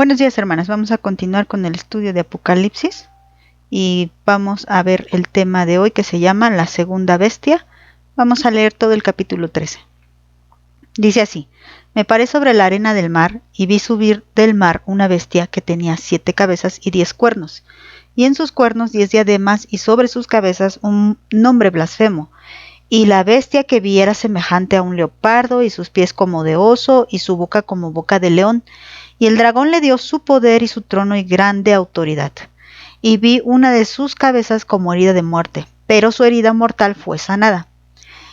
Buenos días, hermanas. Vamos a continuar con el estudio de Apocalipsis y vamos a ver el tema de hoy que se llama la segunda bestia. Vamos a leer todo el capítulo 13. Dice así: Me paré sobre la arena del mar y vi subir del mar una bestia que tenía 7 cabezas y 10 cuernos, y en sus cuernos 10 diademas y sobre sus cabezas un nombre blasfemo. Y la bestia que vi era semejante a un leopardo, y sus pies como de oso, y su boca como boca de león. Y el dragón le dio su poder y su trono y grande autoridad. Y vi una de sus cabezas como herida de muerte, pero su herida mortal fue sanada.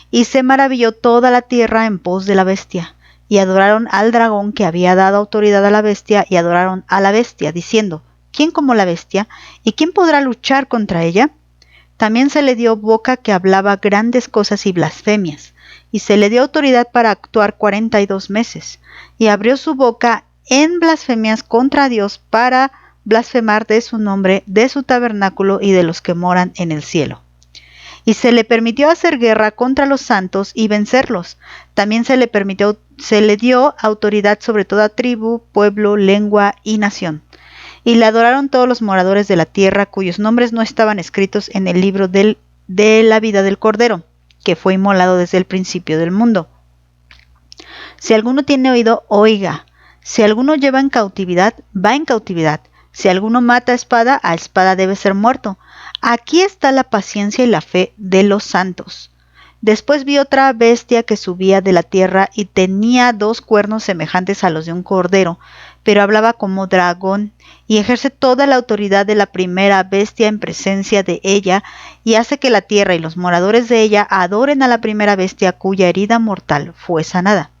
Y se maravilló toda la tierra en pos de la bestia, y adoraron al dragón que había dado autoridad a la bestia, y adoraron a la bestia, diciendo: ¿Quién como la bestia? ¿Y quién podrá luchar contra ella? También se le dio boca que hablaba grandes cosas y blasfemias, y se le dio autoridad para actuar 42 meses, y abrió su boca en blasfemias contra Dios para blasfemar de su nombre, de su tabernáculo y de los que moran en el cielo. Y se le permitió hacer guerra contra los santos y vencerlos. También se le dio autoridad sobre toda tribu, pueblo, lengua y nación. Y le adoraron todos los moradores de la tierra, cuyos nombres no estaban escritos en el libro de la vida del Cordero, que fue inmolado desde el principio del mundo. Si alguno tiene oído, oiga. Si alguno lleva en cautividad, va en cautividad. Si alguno mata a espada debe ser muerto. Aquí está la paciencia y la fe de los santos. Después vi otra bestia que subía de la tierra y tenía 2 cuernos semejantes a los de un cordero, pero hablaba como dragón, y ejerce toda la autoridad de la primera bestia en presencia de ella, y hace que la tierra y los moradores de ella adoren a la primera bestia cuya herida mortal fue sanada.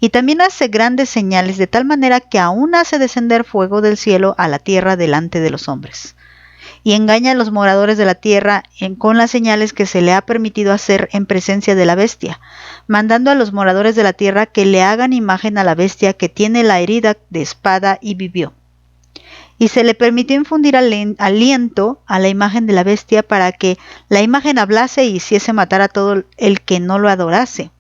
Y también hace grandes señales, de tal manera que aún hace descender fuego del cielo a la tierra delante de los hombres. Y engaña a los moradores de la tierra con las señales que se le ha permitido hacer en presencia de la bestia, mandando a los moradores de la tierra que le hagan imagen a la bestia que tiene la herida de espada y vivió. Y se le permitió infundir aliento a la imagen de la bestia para que la imagen hablase y hiciese matar a todo el que no lo adorase.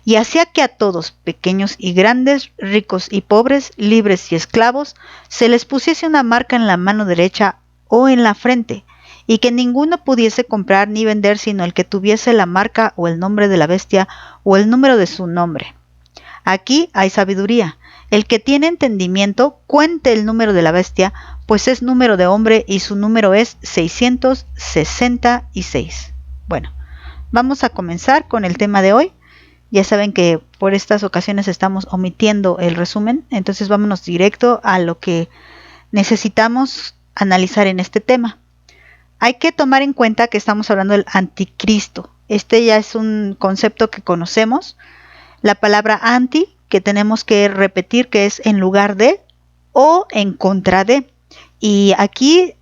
Y hacía que a todos, pequeños y grandes, ricos y pobres, libres y esclavos, se les pusiese una marca en la mano derecha o en la frente, y que ninguno pudiese comprar ni vender sino el que tuviese la marca o el nombre de la bestia o el número de su nombre. Aquí hay sabiduría. El que tiene entendimiento cuente el número de la bestia, pues es número de hombre y su número es 666. Bueno, vamos a comenzar con el tema de hoy. Ya saben que por estas ocasiones estamos omitiendo el resumen, entonces vámonos directo a lo que necesitamos analizar en este tema. Hay que tomar en cuenta que estamos hablando del anticristo. Este ya es un concepto que conocemos. La palabra anti, que tenemos que repetir, que es en lugar de o en contra de. Y aquí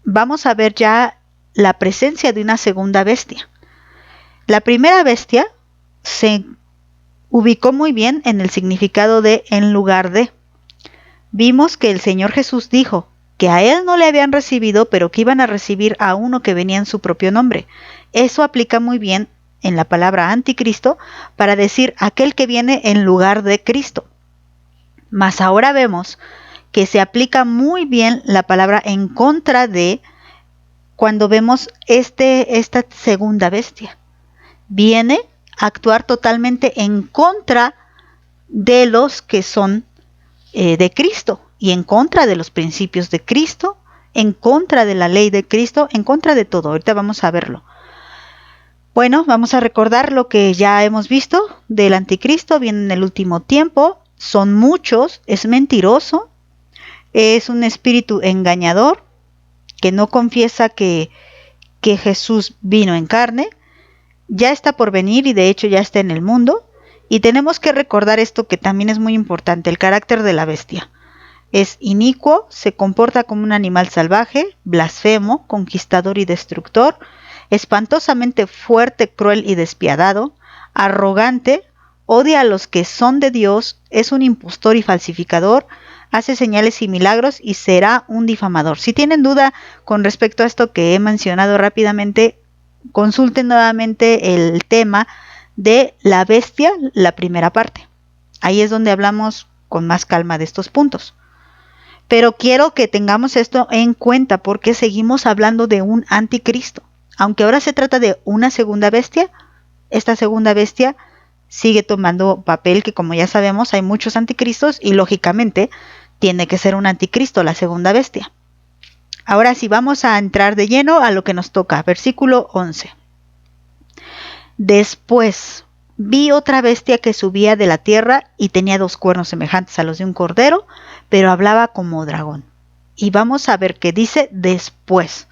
vamos a ver ya la presencia de una segunda bestia. La primera bestia se ubicó muy bien en el significado de en lugar de. Vimos que el Señor Jesús dijo que a él no le habían recibido, pero que iban a recibir a uno que venía en su propio nombre. Eso aplica muy bien en la palabra anticristo para decir aquel que viene en lugar de Cristo. Mas ahora vemos que se aplica muy bien la palabra en contra de cuando vemos esta segunda bestia. Viene a actuar totalmente en contra de los que son de Cristo y en contra de los principios de Cristo, en contra de la ley de Cristo, en contra de todo. Ahorita vamos a verlo. Bueno, vamos a recordar lo que ya hemos visto del anticristo. Viene en el último tiempo, son muchos, es mentiroso, es un espíritu engañador que no confiesa que Jesús vino en carne. Ya está por venir y de hecho ya está en el mundo. Y tenemos que recordar esto que también es muy importante, el carácter de la bestia. Es inicuo, se comporta como un animal salvaje, blasfemo, conquistador y destructor, espantosamente fuerte, cruel y despiadado, arrogante, odia a los que son de Dios, es un impostor y falsificador, hace señales y milagros y será un difamador. Si tienen duda con respecto a esto que he mencionado rápidamente, consulten nuevamente el tema de la bestia, la primera parte. Ahí es donde hablamos con más calma de estos puntos. Pero quiero que tengamos esto en cuenta porque seguimos hablando de un anticristo. Aunque ahora se trata de una segunda bestia, esta segunda bestia sigue tomando papel que, como ya sabemos, hay muchos anticristos y lógicamente tiene que ser un anticristo la segunda bestia. Ahora sí, vamos a entrar de lleno a lo que nos toca. Versículo 11. Después vi otra bestia que subía de la tierra y tenía 2 cuernos semejantes a los de un cordero, pero hablaba como dragón. Y vamos a ver qué dice después.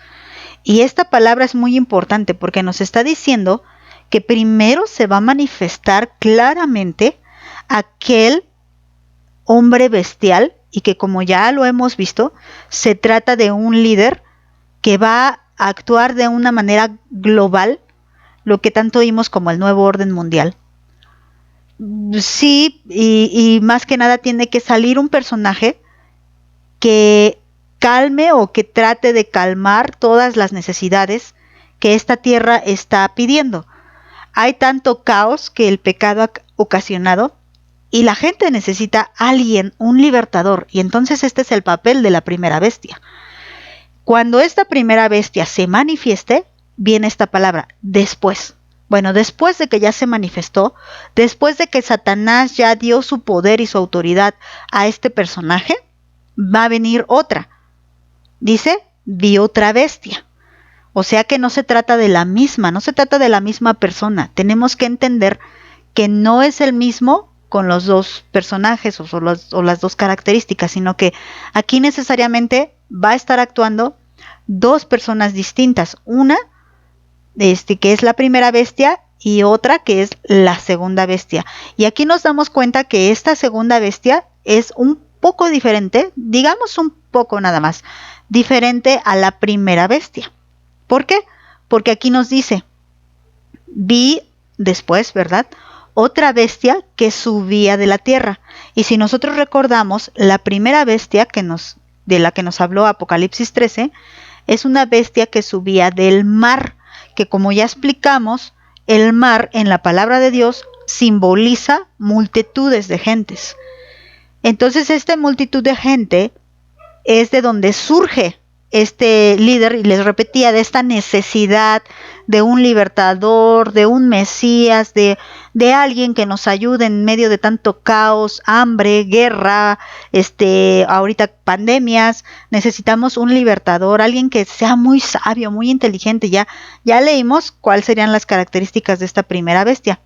Y esta palabra es muy importante porque nos está diciendo que primero se va a manifestar claramente aquel hombre bestial y que, como ya lo hemos visto, se trata de un líder que va a actuar de una manera global, lo que tanto oímos como el nuevo orden mundial. Sí, y más que nada tiene que salir un personaje que calme o que trate de calmar todas las necesidades que esta tierra está pidiendo. Hay tanto caos que el pecado ha ocasionado y la gente necesita a alguien, un libertador, y entonces este es el papel de la primera bestia. Cuando esta primera bestia se manifieste, viene esta palabra, después. Bueno, después de que ya se manifestó, después de que Satanás ya dio su poder y su autoridad a este personaje, va a venir otra. Dice, vi otra bestia. O sea que no se trata de la misma, no se trata de la misma persona. Tenemos que entender que no es el mismo con los dos personajes o las dos características, sino que aquí necesariamente va a estar actuando dos personas distintas. Una, que es la primera bestia, y otra que es la segunda bestia. Y aquí nos damos cuenta que esta segunda bestia es un poco diferente, digamos un poco nada más, diferente a la primera bestia. ¿Por qué? Porque aquí nos dice, vi después, ¿verdad?, otra bestia que subía de la tierra. Y si nosotros recordamos, la primera bestia de la que nos habló Apocalipsis 13, es una bestia que subía del mar, que, como ya explicamos, el mar en la palabra de Dios simboliza multitudes de gentes. Entonces, esta multitud de gente es de donde surge este líder, y les repetía, de esta necesidad de un libertador, de un Mesías, de alguien que nos ayude en medio de tanto caos, hambre, guerra, ahorita pandemias. Necesitamos un libertador, alguien que sea muy sabio, muy inteligente. Ya leímos cuáles serían las características de esta primera bestia.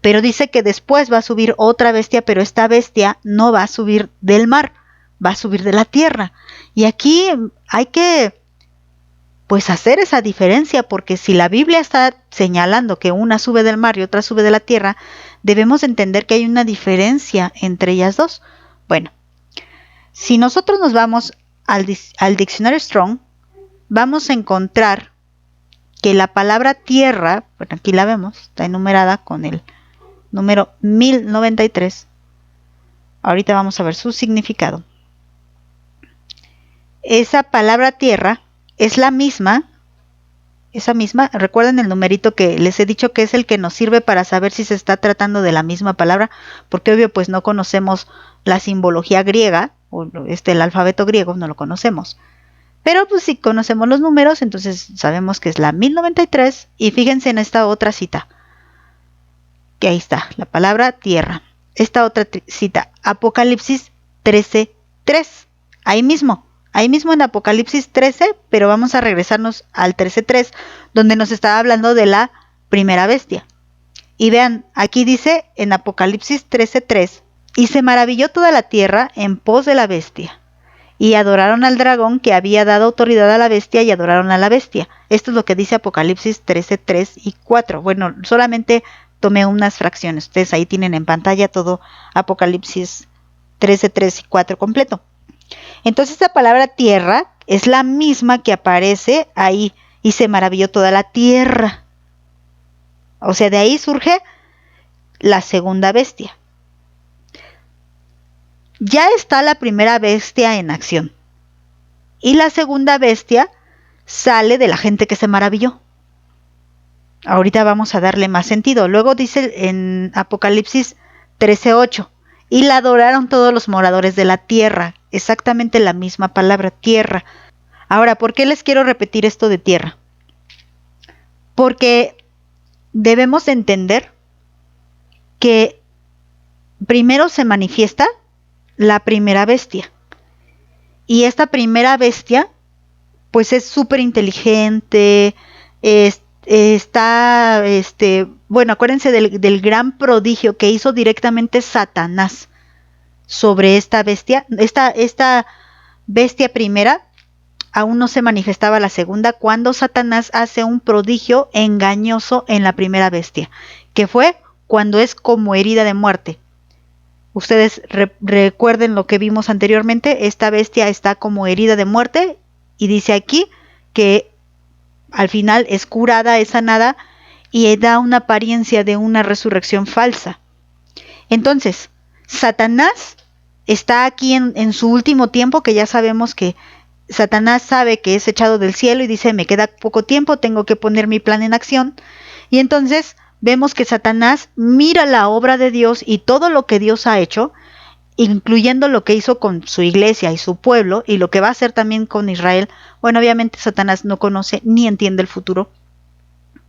Pero dice que después va a subir otra bestia, pero esta bestia no va a subir del mar, va a subir de la tierra. Y aquí hay que hacer esa diferencia, porque si la Biblia está señalando que una sube del mar y otra sube de la tierra, debemos entender que hay una diferencia entre ellas dos. Bueno, si nosotros nos vamos al diccionario Strong, vamos a encontrar que la palabra tierra, bueno, aquí la vemos, está enumerada con el número 1093. Ahorita vamos a ver su significado. Esa palabra tierra es la misma, recuerden el numerito que les he dicho que es el que nos sirve para saber si se está tratando de la misma palabra, porque obvio pues no conocemos la simbología griega, o el alfabeto griego no lo conocemos. Pero pues si conocemos los números, entonces sabemos que es la 1093, y fíjense en esta otra cita, que ahí está, la palabra tierra. Esta otra cita, Apocalipsis 13:3, ahí mismo en Apocalipsis 13, pero vamos a regresarnos al 13:3, donde nos estaba hablando de la primera bestia. Y vean, aquí dice en Apocalipsis 13:3, y se maravilló toda la tierra en pos de la bestia, y adoraron al dragón que había dado autoridad a la bestia, y adoraron a la bestia. Esto es lo que dice Apocalipsis 13:3 y 4. Bueno, solamente tomé unas fracciones. Ustedes ahí tienen en pantalla todo Apocalipsis 13:3 y 4 completo. Entonces esta palabra tierra es la misma que aparece ahí, y se maravilló toda la tierra. O sea, de ahí surge la segunda bestia. Ya está la primera bestia en acción, y la segunda bestia sale de la gente que se maravilló. Ahorita vamos a darle más sentido. Luego dice en Apocalipsis 13:8, y la adoraron todos los moradores de la tierra. Exactamente la misma palabra, tierra. Ahora, ¿por qué les quiero repetir esto de tierra? Porque debemos entender que primero se manifiesta la primera bestia. Y esta primera bestia, pues es súper inteligente, bueno, acuérdense del gran prodigio que hizo directamente Satanás sobre esta bestia. Esta bestia primera, aún no se manifestaba la segunda, cuando Satanás hace un prodigio engañoso en la primera bestia, que fue cuando es como herida de muerte. Ustedes recuerden lo que vimos anteriormente, esta bestia está como herida de muerte y dice aquí que al final es curada, es sanada y da una apariencia de una resurrección falsa. Entonces, Satanás está aquí en su último tiempo, que ya sabemos que Satanás sabe que es echado del cielo y dice, me queda poco tiempo, tengo que poner mi plan en acción. Y entonces vemos que Satanás mira la obra de Dios y todo lo que Dios ha hecho, incluyendo lo que hizo con su iglesia y su pueblo, y lo que va a hacer también con Israel. Bueno, obviamente Satanás no conoce ni entiende el futuro,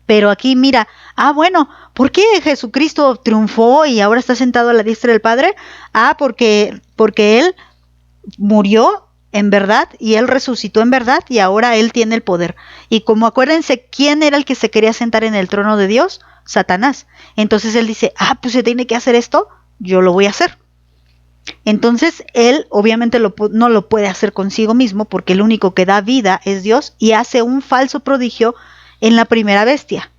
pero aquí mira, bueno, ¿por qué Jesucristo triunfó y ahora está sentado a la diestra del Padre? Porque Él murió en verdad y Él resucitó en verdad y ahora Él tiene el poder. Y como acuérdense, ¿quién era el que se quería sentar en el trono de Dios? Satanás. Entonces Él dice, pues se tiene que hacer esto, yo lo voy a hacer. Entonces Él obviamente no lo puede hacer consigo mismo, porque el único que da vida es Dios, y hace un falso prodigio en la primera bestia.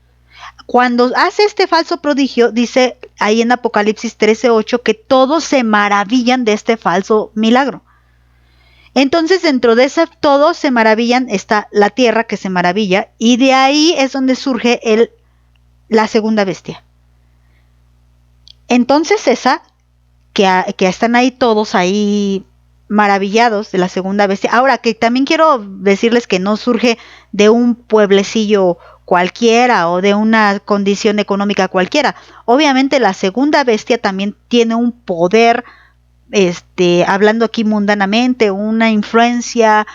Cuando hace este falso prodigio, dice ahí en Apocalipsis 13:8 que todos se maravillan de este falso milagro. Entonces dentro de ese todos se maravillan está la tierra que se maravilla, y de ahí es donde surge la segunda bestia. Entonces esa que están ahí todos ahí maravillados de la segunda bestia. Ahora, que también quiero decirles que no surge de un pueblecillo cualquiera o de una condición económica cualquiera. Obviamente la segunda bestia también tiene un poder, hablando aquí mundanamente, una influencia,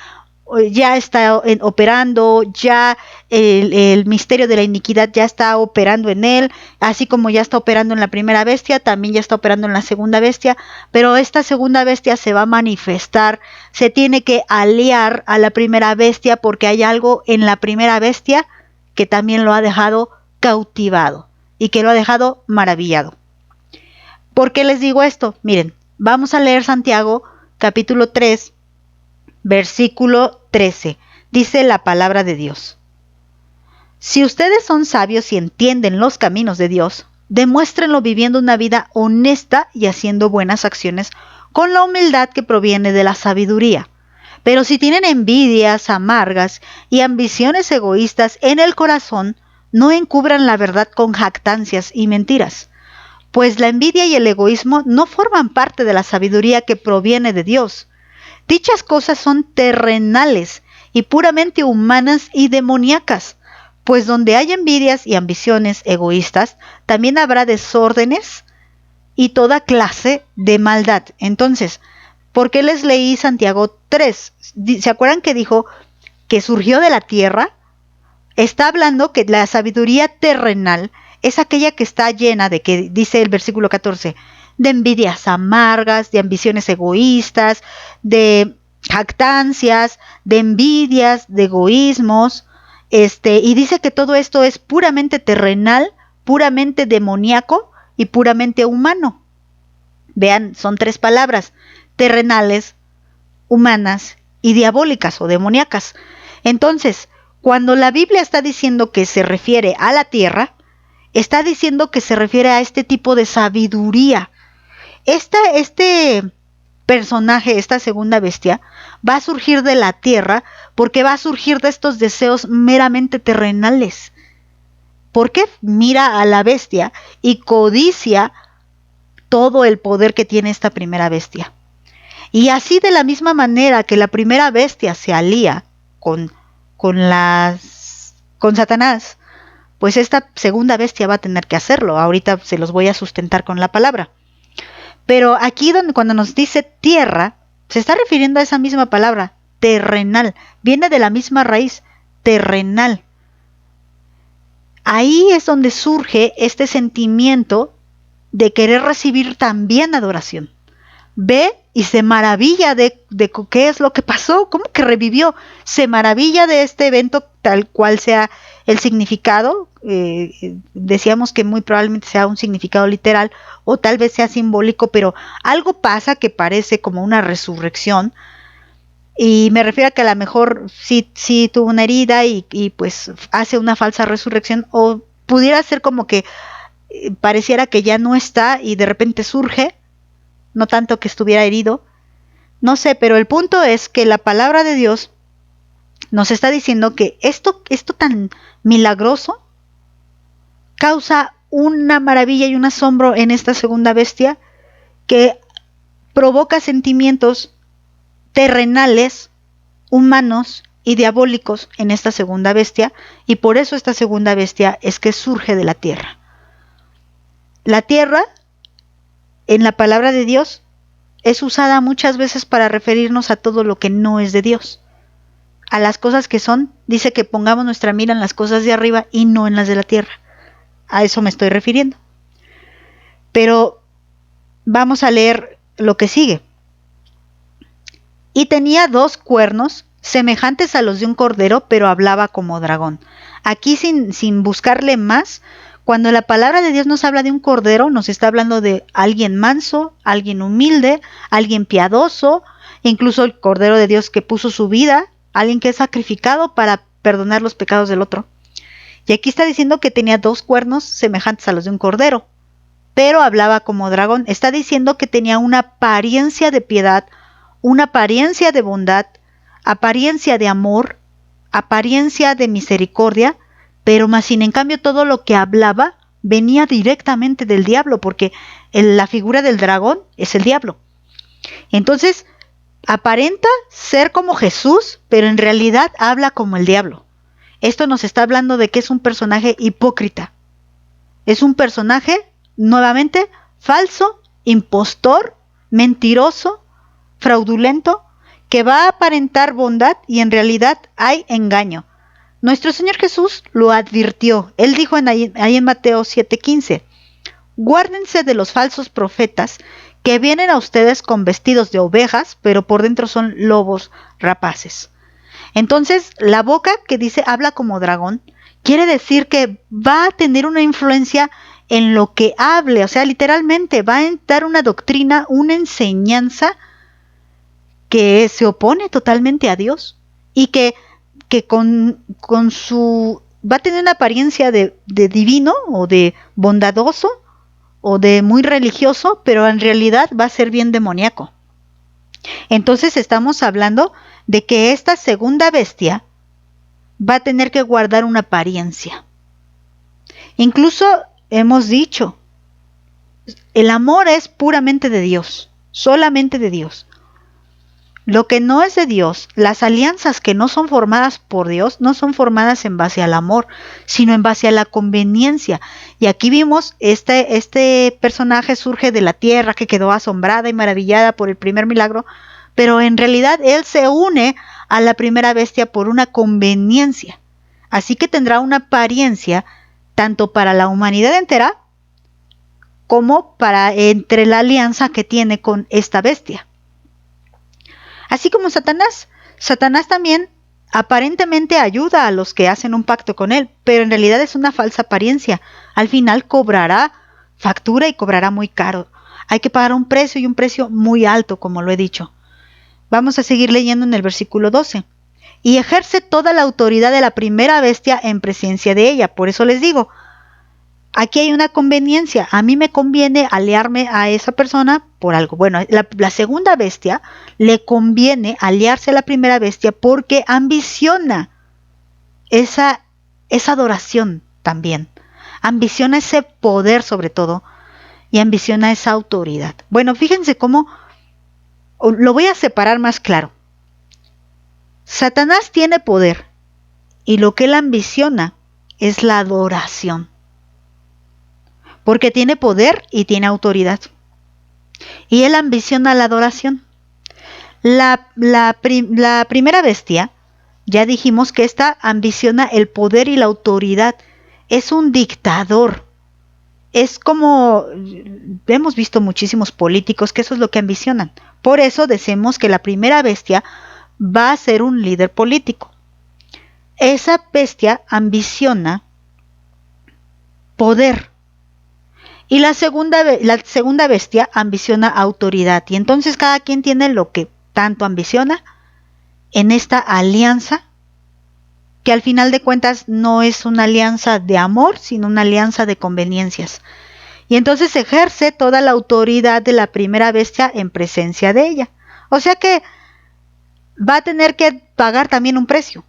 ya está operando, ya el misterio de la iniquidad ya está operando en él, así como ya está operando en la primera bestia, también ya está operando en la segunda bestia, pero esta segunda bestia se va a manifestar, se tiene que aliar a la primera bestia, porque hay algo en la primera bestia que también lo ha dejado cautivado y que lo ha dejado maravillado. ¿Por qué les digo esto? Miren, vamos a leer Santiago capítulo 3, versículo 13, dice la palabra de Dios. Si ustedes son sabios y entienden los caminos de Dios, demuéstrenlo viviendo una vida honesta y haciendo buenas acciones con la humildad que proviene de la sabiduría. Pero si tienen envidias amargas y ambiciones egoístas en el corazón, no encubran la verdad con jactancias y mentiras, pues la envidia y el egoísmo no forman parte de la sabiduría que proviene de Dios. Dichas cosas son terrenales y puramente humanas y demoníacas, pues donde hay envidias y ambiciones egoístas, también habrá desórdenes y toda clase de maldad. Entonces, ¿por qué les leí Santiago 3? ¿Se acuerdan que dijo que surgió de la tierra? Está hablando que la sabiduría terrenal es aquella que está llena de, que dice el versículo 14, de envidias amargas, de ambiciones egoístas, de jactancias, de envidias, de egoísmos, y dice que todo esto es puramente terrenal, puramente demoníaco y puramente humano. Vean, son 3 palabras: terrenales, humanas y diabólicas o demoníacas. Entonces, cuando la Biblia está diciendo que se refiere a la tierra, está diciendo que se refiere a este tipo de sabiduría. Este personaje, esta segunda bestia, va a surgir de la tierra porque va a surgir de estos deseos meramente terrenales. Porque mira a la bestia y codicia todo el poder que tiene esta primera bestia. Y así, de la misma manera que la primera bestia se alía con Satanás, pues esta segunda bestia va a tener que hacerlo. Ahorita se los voy a sustentar con la palabra. Pero aquí cuando nos dice tierra, se está refiriendo a esa misma palabra, terrenal. Viene de la misma raíz, terrenal. Ahí es donde surge este sentimiento de querer recibir también adoración. Ve y se maravilla de qué es lo que pasó, cómo que revivió. Se maravilla de este evento tal cual sea el significado. Decíamos que muy probablemente sea un significado literal o tal vez sea simbólico, pero algo pasa que parece como una resurrección. Y me refiero a que a lo mejor sí tuvo una herida y pues hace una falsa resurrección, o pudiera ser como que pareciera que ya no está y de repente surge, no tanto que estuviera herido, no sé, pero el punto es que la palabra de Dios nos está diciendo que esto tan milagroso causa una maravilla y un asombro en esta segunda bestia que provoca sentimientos terrenales, humanos y diabólicos en esta segunda bestia, y por eso esta segunda bestia es que surge de la tierra. La tierra, en la palabra de Dios, es usada muchas veces para referirnos a todo lo que no es de Dios. A las cosas que son, dice que pongamos nuestra mira en las cosas de arriba y no en las de la tierra. A eso me estoy refiriendo. Pero vamos a leer lo que sigue. Y tenía 2 cuernos semejantes a los de un cordero, pero hablaba como dragón. Aquí sin buscarle más, cuando la palabra de Dios nos habla de un cordero, nos está hablando de alguien manso, alguien humilde, alguien piadoso, incluso el cordero de Dios que puso su vida, alguien que es sacrificado para perdonar los pecados del otro. Y aquí está diciendo que tenía 2 cuernos semejantes a los de un cordero, pero hablaba como dragón. Está diciendo que tenía una apariencia de piedad, una apariencia de bondad, apariencia de amor, apariencia de misericordia, pero más sin en cambio todo lo que hablaba venía directamente del diablo, porque la figura del dragón es el diablo. Entonces, aparenta ser como Jesús, pero en realidad habla como el diablo. Esto nos está hablando de que es un personaje hipócrita. Es un personaje, nuevamente, falso, impostor, mentiroso, fraudulento, que va a aparentar bondad y en realidad hay engaño. Nuestro Señor Jesús lo advirtió. Él dijo ahí en Mateo 7:15, guárdense de los falsos profetas que vienen a ustedes con vestidos de ovejas, pero por dentro son lobos rapaces. Entonces, la boca que dice habla como dragón, quiere decir que va a tener una influencia en lo que hable, o sea, literalmente va a dar una doctrina, una enseñanza que se opone totalmente a Dios y que con su va a tener una apariencia de divino o de bondadoso o de muy religioso, pero en realidad va a ser bien demoníaco. Entonces estamos hablando de que esta segunda bestia va a tener que guardar una apariencia. Incluso hemos dicho, el amor es puramente de Dios, solamente de Dios. Lo que no es de Dios, las alianzas que no son formadas por Dios, no son formadas en base al amor, sino en base a la conveniencia. Y aquí vimos, este personaje surge de la tierra que quedó asombrada y maravillada por el primer milagro, pero en realidad él se une a la primera bestia por una conveniencia. Así que tendrá una apariencia tanto para la humanidad entera como para entre la alianza que tiene con esta bestia. Así como Satanás también aparentemente ayuda a los que hacen un pacto con él, pero en realidad es una falsa apariencia. Al final cobrará factura y cobrará muy caro. Hay que pagar un precio y un precio muy alto, como lo he dicho. Vamos a seguir leyendo en el versículo 12. Y ejerce toda la autoridad de la primera bestia en presencia de ella. Por eso les digo, aquí hay una conveniencia. A mí me conviene aliarme a esa persona por algo. Bueno, la segunda bestia le conviene aliarse a la primera bestia porque ambiciona esa adoración también. Ambiciona ese poder sobre todo y ambiciona esa autoridad. Bueno, fíjense cómo lo voy a separar más claro. Satanás tiene poder y lo que él ambiciona es la adoración. Porque tiene poder y tiene autoridad. y él ambiciona la adoración. La primera bestia, ya dijimos que esta ambiciona el poder y la autoridad. Es un dictador. Es como, hemos visto muchísimos políticos que eso es lo que ambicionan. Por eso decimos que la primera bestia va a ser un líder político. Esa bestia ambiciona poder. Y la segunda bestia ambiciona autoridad. Y entonces cada quien tiene lo que tanto ambiciona en esta alianza, que al final de cuentas no es una alianza de amor, sino una alianza de conveniencias. Y entonces ejerce toda la autoridad de la primera bestia en presencia de ella. O sea que va a tener que pagar también un precio,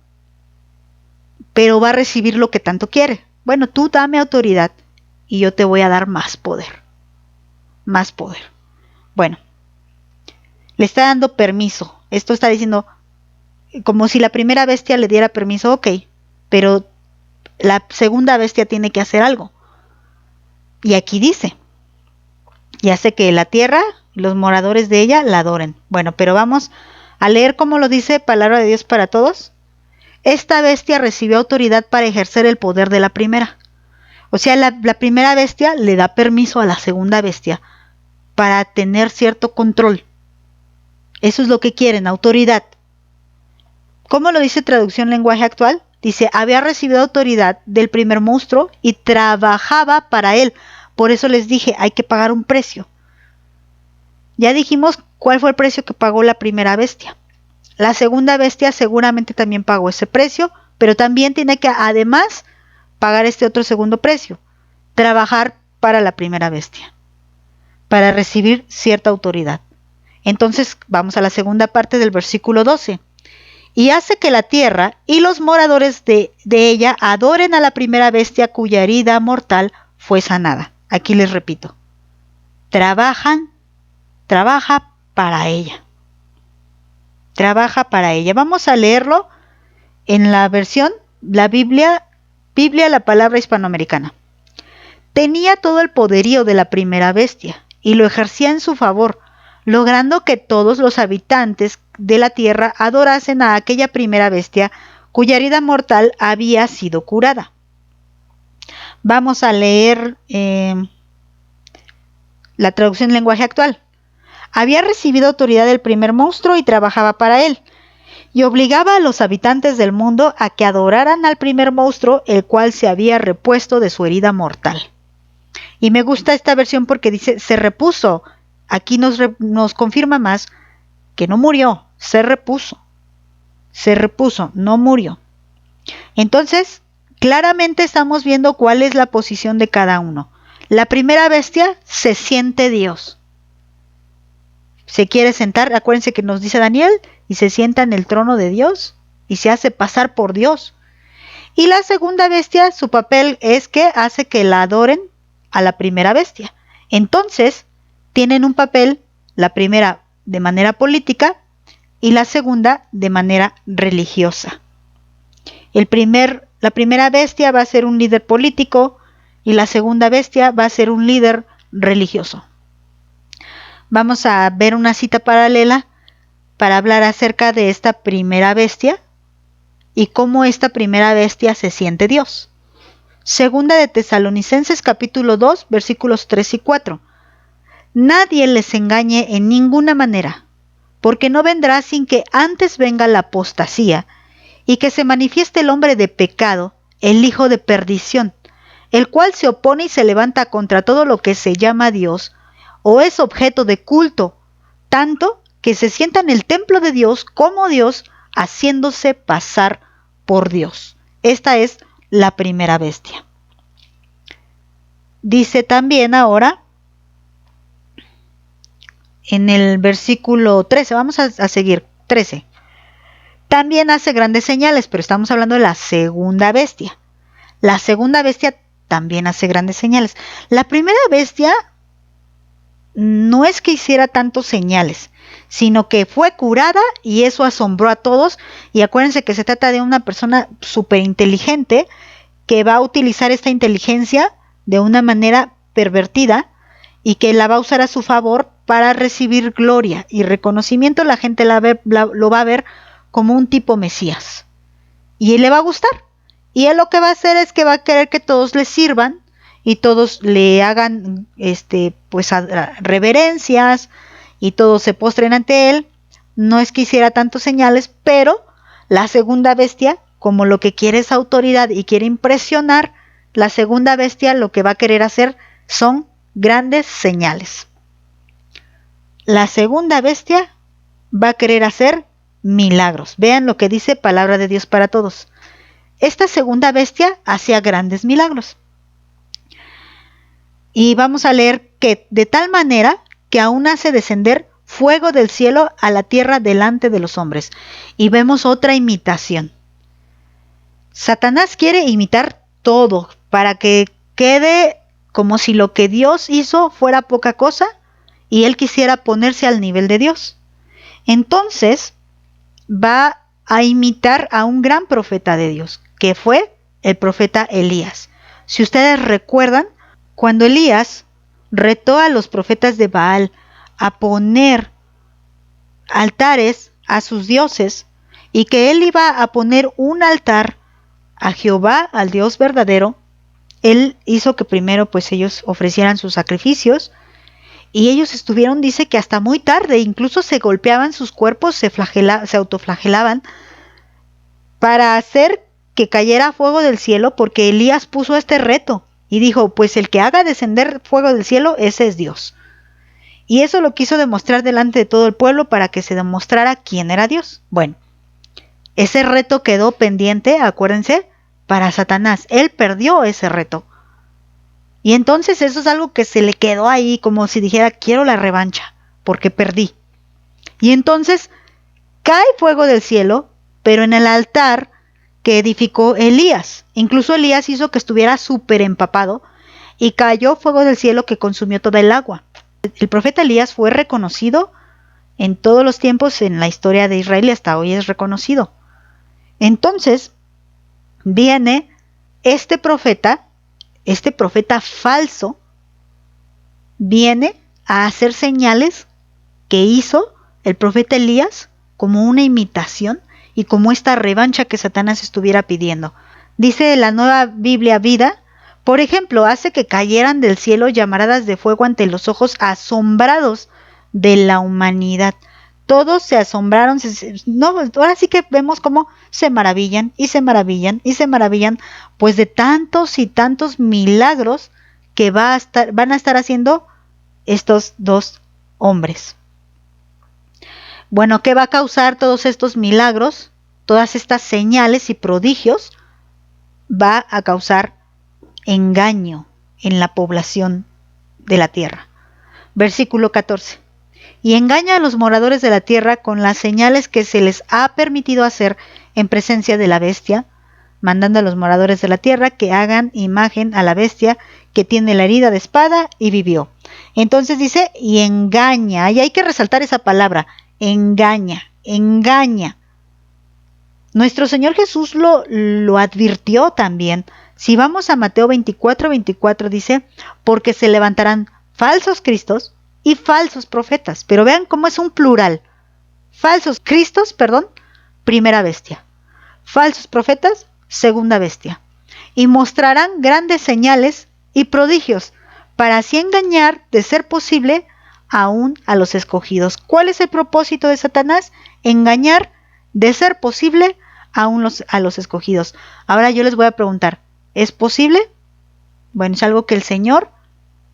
pero va a recibir lo que tanto quiere. Bueno, tú dame autoridad y yo te voy a dar más poder. Más poder. Bueno, le está dando permiso. Esto está diciendo, como si la primera bestia le diera permiso, ok, pero la segunda bestia tiene que hacer algo. Y aquí dice, y hace que la tierra, los moradores de ella, la adoren. Bueno, pero vamos a leer cómo lo dice Palabra de Dios para Todos. Esta bestia recibió autoridad para ejercer el poder de la primera. O sea, la primera bestia le da permiso a la segunda bestia para tener cierto control. Eso es lo que quieren, autoridad. ¿Cómo lo dice Traducción Lenguaje Actual? Dice, había recibido autoridad del primer monstruo y trabajaba para él. Por eso les dije, hay que pagar un precio. Ya dijimos cuál fue el precio que pagó la primera bestia. La segunda bestia seguramente también pagó ese precio, pero también tiene que además pagar este otro segundo precio. Trabajar para la primera bestia, para recibir cierta autoridad. Entonces vamos a la segunda parte del versículo 12. Y hace que la tierra y los moradores de ella adoren a la primera bestia cuya herida mortal fue sanada. Aquí les repito, trabaja para ella. Trabaja para ella. Vamos a leerlo en la versión, la Biblia, la palabra hispanoamericana. Tenía todo el poderío de la primera bestia y lo ejercía en su favor, logrando que todos los habitantes de la tierra adorasen a aquella primera bestia cuya herida mortal había sido curada. Vamos a leer la traducción en lenguaje actual. Había recibido autoridad del primer monstruo y trabajaba para él, y obligaba a los habitantes del mundo a que adoraran al primer monstruo, el cual se había repuesto de su herida mortal. Y me gusta esta versión porque dice, se repuso. Aquí nos confirma más que no murió, se repuso, no murió. Entonces, claramente estamos viendo cuál es la posición de cada uno. La primera bestia se siente Dios. Se quiere sentar, acuérdense que nos dice Daniel, y se sienta en el trono de Dios y se hace pasar por Dios. Y la segunda bestia, su papel es que hace que la adoren a la primera bestia. Entonces, tienen un papel, la primera de manera política y la segunda de manera religiosa. La primera bestia va a ser un líder político y la segunda bestia va a ser un líder religioso. Vamos a ver una cita paralela para hablar acerca de esta primera bestia y cómo esta primera bestia se siente Dios. Segunda de Tesalonicenses capítulo 2 versículos 3 y 4. Nadie les engañe en ninguna manera, porque no vendrá sin que antes venga la apostasía y que se manifieste el hombre de pecado, el hijo de perdición, el cual se opone y se levanta contra todo lo que se llama Dios o es objeto de culto, tanto que se sienta en el templo de Dios como Dios, haciéndose pasar por Dios. Esta es la primera bestia. Dice también ahora en el versículo 13, vamos a seguir, 13. También hace grandes señales, pero estamos hablando de la segunda bestia. La segunda bestia también hace grandes señales. La primera bestia no es que hiciera tantos señales, sino que fue curada y eso asombró a todos. Y acuérdense que se trata de una persona súper inteligente que va a utilizar esta inteligencia de una manera pervertida y que la va a usar a su favor para recibir gloria y reconocimiento. La gente lo va a ver como un tipo Mesías. Y le va a gustar. Y él lo que va a hacer es que va a querer que todos le sirvan y todos le hagan pues reverencias y todos se postren ante él. No es que hiciera tantos señales, pero la segunda bestia, como lo que quiere es autoridad y quiere impresionar, la segunda bestia lo que va a querer hacer son grandes señales. La segunda bestia va a querer hacer milagros. Vean lo que dice Palabra de Dios para Todos. Esta segunda bestia hacía grandes milagros. Y vamos a leer que de tal manera que aún hace descender fuego del cielo a la tierra delante de los hombres. Y vemos otra imitación. Satanás quiere imitar todo para que quede como si lo que Dios hizo fuera poca cosa y él quisiera ponerse al nivel de Dios. Entonces va a imitar a un gran profeta de Dios, que fue el profeta Elías. Si ustedes recuerdan, cuando Elías retó a los profetas de Baal a poner altares a sus dioses y que él iba a poner un altar a Jehová, al Dios verdadero, él hizo que primero pues ellos ofrecieran sus sacrificios y ellos estuvieron, dice que hasta muy tarde, incluso se golpeaban sus cuerpos, se autoflagelaban para hacer que cayera fuego del cielo, porque Elías puso este reto y dijo, pues el que haga descender fuego del cielo, ese es Dios. Y eso lo quiso demostrar delante de todo el pueblo para que se demostrara quién era Dios. Bueno, ese reto quedó pendiente, acuérdense, para Satanás. Él perdió ese reto. Y entonces eso es algo que se le quedó ahí, como si dijera, quiero la revancha, porque perdí. Y entonces cae fuego del cielo, pero en el altar que edificó Elías. Incluso Elías hizo que estuviera súper empapado y cayó fuego del cielo que consumió toda el agua. El profeta Elías fue reconocido en todos los tiempos en la historia de Israel y hasta hoy es reconocido. Entonces viene este profeta falso, viene a hacer señales que hizo el profeta Elías como una imitación y como esta revancha que Satanás estuviera pidiendo. Dice la Nueva Biblia Vida, por ejemplo, hace que cayeran del cielo llamaradas de fuego ante los ojos asombrados de la humanidad. Todos se asombraron, ahora sí que vemos cómo se maravillan y se maravillan y se maravillan, pues de tantos y tantos milagros que van a estar haciendo estos dos hombres. Bueno, ¿qué va a causar todos estos milagros? Todas estas señales y prodigios va a causar engaño en la población de la tierra. Versículo 14. Y engaña a los moradores de la tierra con las señales que se les ha permitido hacer en presencia de la bestia, mandando a los moradores de la tierra que hagan imagen a la bestia que tiene la herida de espada y vivió. Entonces dice, y engaña, y hay que resaltar esa palabra, engaña, engaña. Nuestro Señor Jesús lo advirtió también. Si vamos a Mateo 24 dice, porque se levantarán falsos cristos y falsos profetas. Pero vean cómo es un plural. Falsos cristos, primera bestia. Falsos profetas, segunda bestia. Y mostrarán grandes señales y prodigios, para así engañar, de ser posible, aún a los escogidos. ¿Cuál es el propósito de Satanás? Engañar, de ser posible, aún a los escogidos. Ahora yo les voy a preguntar, ¿es posible? Bueno, es algo que el Señor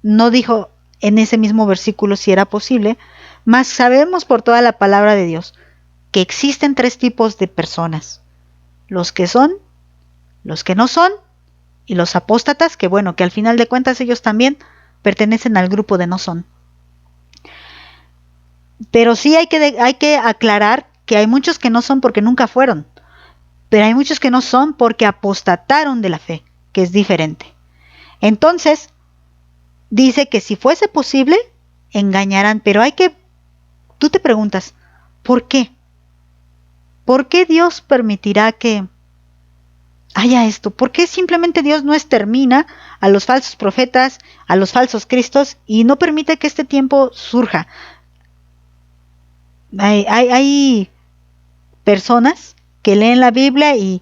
no dijo en ese mismo versículo si era posible, mas sabemos por toda la palabra de Dios que existen tres tipos de personas: los que son, los que no son y los apóstatas, que bueno, que al final de cuentas ellos también pertenecen al grupo de no son. Pero sí hay que aclarar que hay muchos que no son porque nunca fueron, pero hay muchos que no son porque apostataron de la fe, que es diferente. Entonces dice que si fuese posible, engañarán, pero tú te preguntas, ¿por qué? ¿Por qué Dios permitirá que haya esto? ¿Por qué simplemente Dios no extermina a los falsos profetas, a los falsos cristos y no permite que este tiempo surja? Hay personas que leen la Biblia y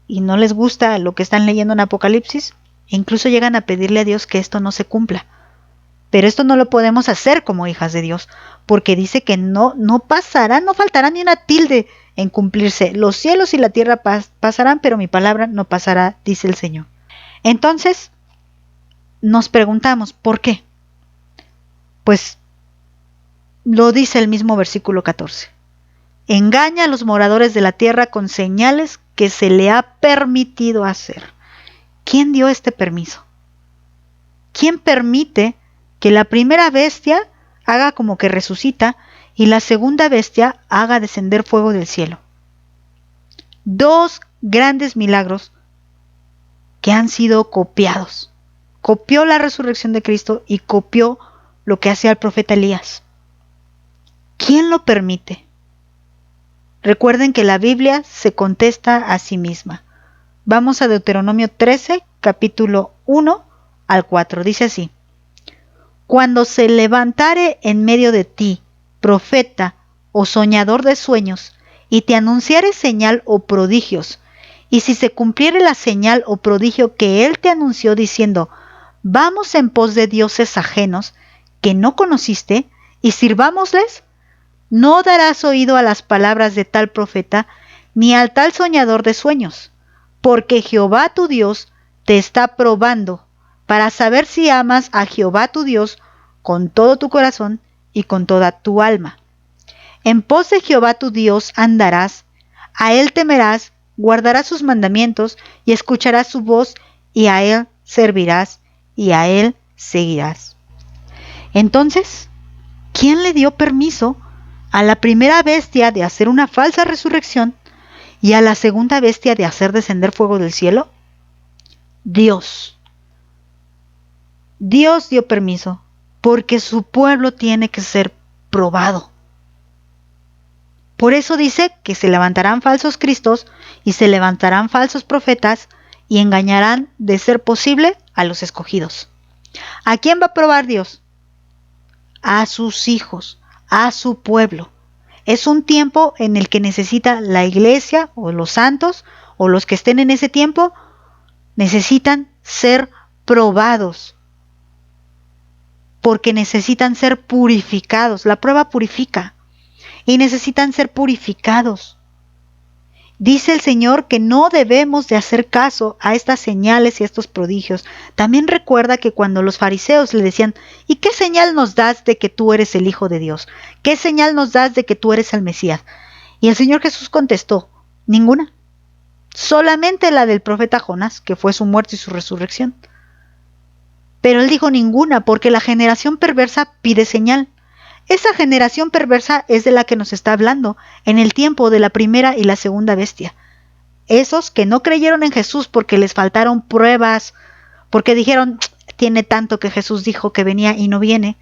no les gusta lo que están leyendo en Apocalipsis, e incluso llegan a pedirle a Dios que esto no se cumpla. Pero esto no lo podemos hacer como hijas de Dios, porque dice que no pasará, no faltará ni una tilde en cumplirse. Los cielos y la tierra pasarán, pero mi palabra no pasará, dice el Señor. Entonces, nos preguntamos, ¿por qué? Pues lo dice el mismo versículo 14. Engaña a los moradores de la tierra con señales que se le ha permitido hacer. ¿Quién dio este permiso? ¿Quién permite que la primera bestia haga como que resucita y la segunda bestia haga descender fuego del cielo? Dos grandes milagros que han sido copiados. Copió la resurrección de Cristo y copió lo que hacía el profeta Elías. ¿Quién lo permite? Recuerden que la Biblia se contesta a sí misma. Vamos a Deuteronomio 13, capítulo 1 al 4. Dice así: Cuando se levantare en medio de ti profeta o soñador de sueños, y te anunciare señal o prodigios, y si se cumpliere la señal o prodigio que él te anunció diciendo, vamos en pos de dioses ajenos que no conociste, y sirvámosles, no darás oído a las palabras de tal profeta, ni al tal soñador de sueños, porque Jehová tu Dios te está probando, para saber si amas a Jehová tu Dios con todo tu corazón y con toda tu alma. En pos de Jehová tu Dios andarás, a él temerás, guardarás sus mandamientos y escucharás su voz, y a él servirás y a él seguirás. Entonces, ¿quién le dio permiso a la primera bestia de hacer una falsa resurrección y a la segunda bestia de hacer descender fuego del cielo? Dios. Dios dio permiso porque su pueblo tiene que ser probado. Por eso dice que se levantarán falsos cristos y se levantarán falsos profetas y engañarán, de ser posible, a los escogidos. ¿A quién va a probar Dios? A sus hijos, a su pueblo. Es un tiempo en el que necesita la iglesia o los santos o los que estén en ese tiempo, necesitan ser probados, porque necesitan ser purificados. La prueba purifica y necesitan ser purificados. Dice el Señor que no debemos de hacer caso a estas señales y a estos prodigios. También recuerda que cuando los fariseos le decían, ¿y qué señal nos das de que tú eres el Hijo de Dios? ¿Qué señal nos das de que tú eres el Mesías? Y el Señor Jesús contestó, ninguna. Solamente la del profeta Jonás, que fue su muerte y su resurrección. Pero él dijo ninguna, porque la generación perversa pide señal. Esa generación perversa es de la que nos está hablando en el tiempo de la primera y la segunda bestia. Esos que no creyeron en Jesús porque les faltaron pruebas, porque dijeron, tiene tanto que Jesús dijo que venía y no viene.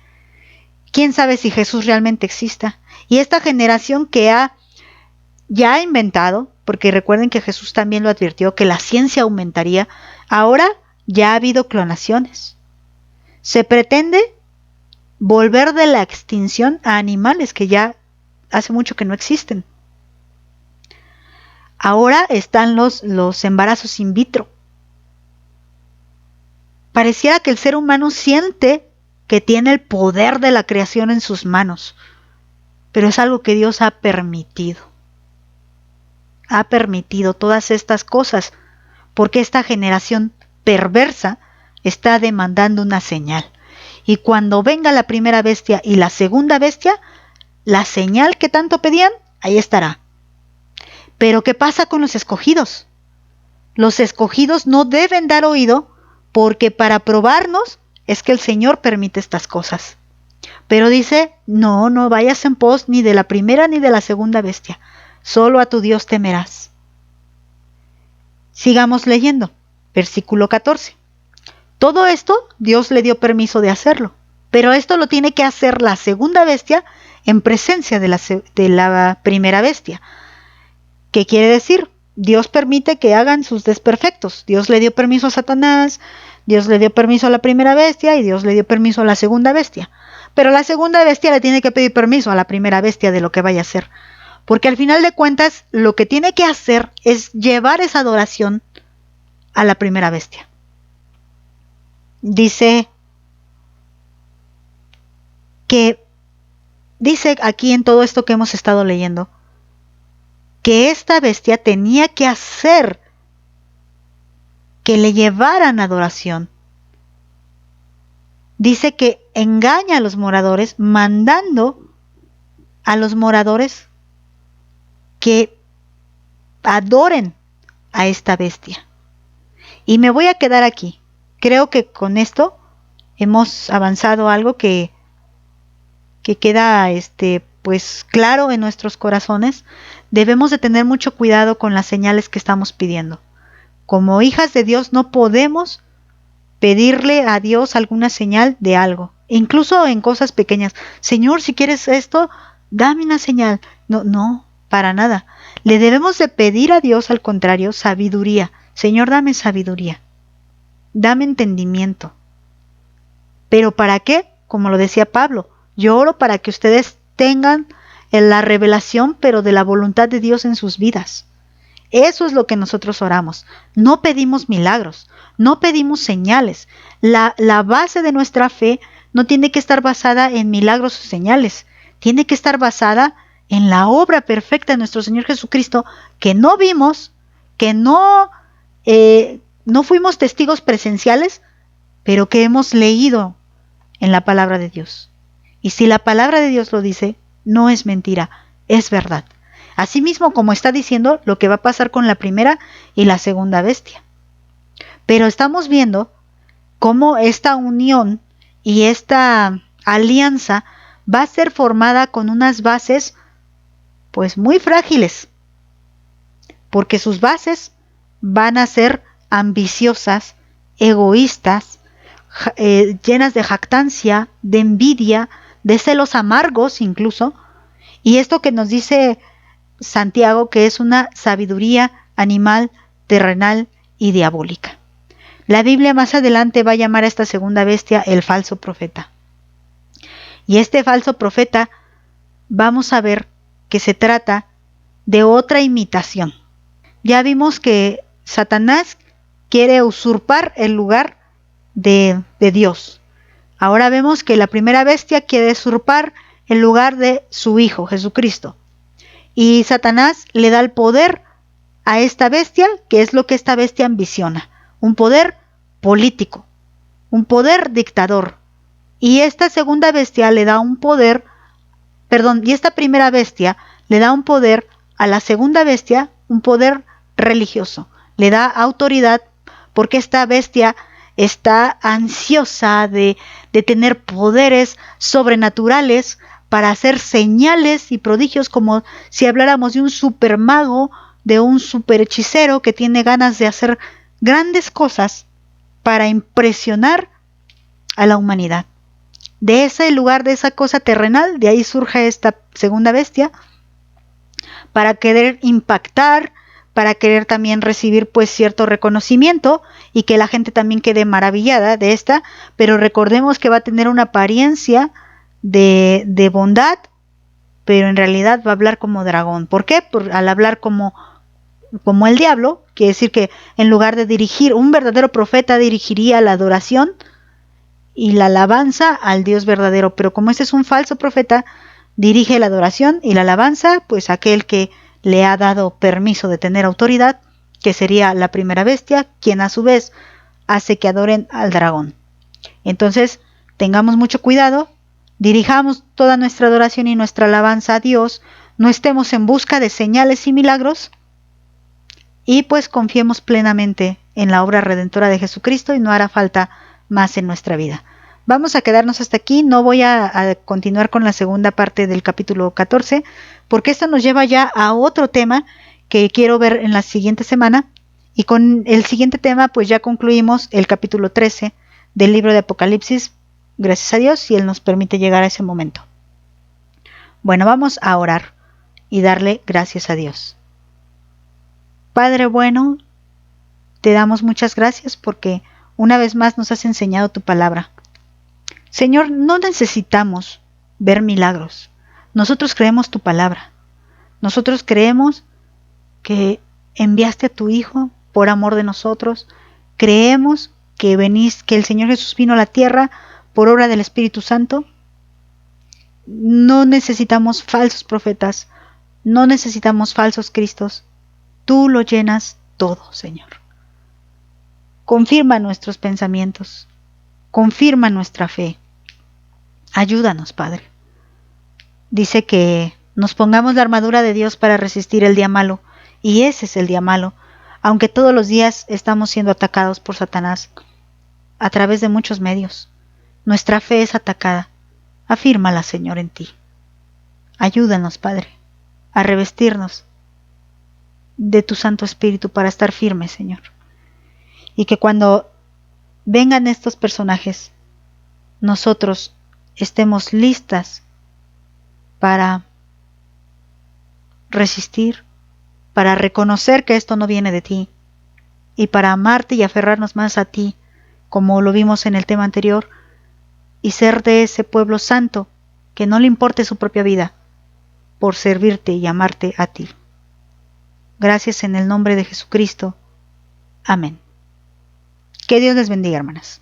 ¿Quién sabe si Jesús realmente exista? Y esta generación que ya ha inventado, porque recuerden que Jesús también lo advirtió, que la ciencia aumentaría, ahora ya ha habido clonaciones. Se pretende volver de la extinción a animales que ya hace mucho que no existen. Ahora están los embarazos in vitro. Pareciera que el ser humano siente que tiene el poder de la creación en sus manos, pero es algo que Dios ha permitido. Ha permitido todas estas cosas porque esta generación perversa está demandando una señal. Y cuando venga la primera bestia y la segunda bestia, la señal que tanto pedían, ahí estará. Pero ¿qué pasa con los escogidos? Los escogidos no deben dar oído porque para probarnos es que el Señor permite estas cosas. Pero dice, no vayas en pos ni de la primera ni de la segunda bestia. Solo a tu Dios temerás. Sigamos leyendo. Versículo 14. Todo esto Dios le dio permiso de hacerlo, pero esto lo tiene que hacer la segunda bestia en presencia de la primera bestia. ¿Qué quiere decir? Dios permite que hagan sus desperfectos. Dios le dio permiso a Satanás, Dios le dio permiso a la primera bestia y Dios le dio permiso a la segunda bestia. Pero la segunda bestia le tiene que pedir permiso a la primera bestia de lo que vaya a hacer. Porque al final de cuentas, lo que tiene que hacer es llevar esa adoración a la primera bestia. Dice aquí en todo esto que hemos estado leyendo, que esta bestia tenía que hacer que le llevaran adoración. Dice que engaña a los moradores, mandando a los moradores que adoren a esta bestia. Y me voy a quedar aquí. Creo que con esto hemos avanzado algo que queda pues claro en nuestros corazones. Debemos de tener mucho cuidado con las señales que estamos pidiendo. Como hijas de Dios no podemos pedirle a Dios alguna señal de algo, incluso en cosas pequeñas. Señor, si quieres esto, dame una señal. No, para nada. Le debemos de pedir a Dios, al contrario, sabiduría. Señor, dame sabiduría, dame entendimiento. ¿Pero para qué? Como lo decía Pablo, yo oro para que ustedes tengan la revelación, pero de la voluntad de Dios en sus vidas. Eso es lo que nosotros oramos. No pedimos milagros, no pedimos señales. La base de nuestra fe no tiene que estar basada en milagros o señales. Tiene que estar basada en la obra perfecta de nuestro Señor Jesucristo, que no vimos, que no fuimos testigos presenciales, pero que hemos leído en la palabra de Dios. Y si la palabra de Dios lo dice, no es mentira, es verdad. Asimismo, como está diciendo lo que va a pasar con la primera y la segunda bestia. Pero estamos viendo cómo esta unión y esta alianza va a ser formada con unas bases pues muy frágiles, porque sus bases van a ser ambiciosas, egoístas, llenas de jactancia, de envidia, de celos amargos incluso. Y esto que nos dice Santiago, que es una sabiduría animal, terrenal y diabólica. La Biblia más adelante va a llamar a esta segunda bestia el falso profeta. Y este falso profeta, vamos a ver que se trata de otra imitación. Ya vimos que Satanás quiere usurpar el lugar de Dios. Ahora vemos que la primera bestia quiere usurpar el lugar de su Hijo, Jesucristo. Y Satanás le da el poder a esta bestia, que es lo que esta bestia ambiciona. Un poder político, un poder dictador. Y esta segunda bestia le da un poder, y esta primera bestia le da un poder a la segunda bestia, un poder religioso. Le da autoridad porque esta bestia está ansiosa de tener poderes sobrenaturales para hacer señales y prodigios, como si habláramos de un super mago, de un super hechicero que tiene ganas de hacer grandes cosas para impresionar a la humanidad. De ese lugar, de esa cosa terrenal, de ahí surge esta segunda bestia, para querer impactar, para querer también recibir pues cierto reconocimiento y que la gente también quede maravillada de esta, pero recordemos que va a tener una apariencia de bondad, pero en realidad va a hablar como dragón. ¿Por qué? Al hablar como el diablo, quiere decir que en lugar de dirigir, un verdadero profeta dirigiría la adoración y la alabanza al Dios verdadero, pero como este es un falso profeta, dirige la adoración y la alabanza pues a aquel que le ha dado permiso de tener autoridad, que sería la primera bestia, quien a su vez hace que adoren al dragón. Entonces, tengamos mucho cuidado, dirijamos toda nuestra adoración y nuestra alabanza a Dios, no estemos en busca de señales y milagros, y pues confiemos plenamente en la obra redentora de Jesucristo y no hará falta más en nuestra vida. Vamos a quedarnos hasta aquí, no voy a continuar con la segunda parte del capítulo 14, porque esto nos lleva ya a otro tema que quiero ver en la siguiente semana, y con el siguiente tema pues ya concluimos el capítulo 13 del libro de Apocalipsis, gracias a Dios, si Él nos permite llegar a ese momento. Bueno, vamos a orar y darle gracias a Dios. Padre bueno, te damos muchas gracias porque una vez más nos has enseñado tu palabra. Señor, no necesitamos ver milagros. Nosotros creemos tu palabra. Nosotros creemos que enviaste a tu Hijo por amor de nosotros. Creemos que que el Señor Jesús vino a la tierra por obra del Espíritu Santo. No necesitamos falsos profetas. No necesitamos falsos Cristos. Tú lo llenas todo, Señor. Confirma nuestros pensamientos. Confirma nuestra fe. Ayúdanos, Padre. Dice que nos pongamos la armadura de Dios para resistir el día malo. Y ese es el día malo. Aunque todos los días estamos siendo atacados por Satanás a través de muchos medios. Nuestra fe es atacada. Afírmala, Señor, en ti. Ayúdanos, Padre, a revestirnos de tu Santo Espíritu para estar firmes, Señor. Y que cuando vengan estos personajes, nosotros estemos listas para resistir, para reconocer que esto no viene de ti, y para amarte y aferrarnos más a ti, como lo vimos en el tema anterior, y ser de ese pueblo santo que no le importe su propia vida por servirte y amarte a ti. Gracias en el nombre de Jesucristo. Amén. Que Dios les bendiga, hermanas.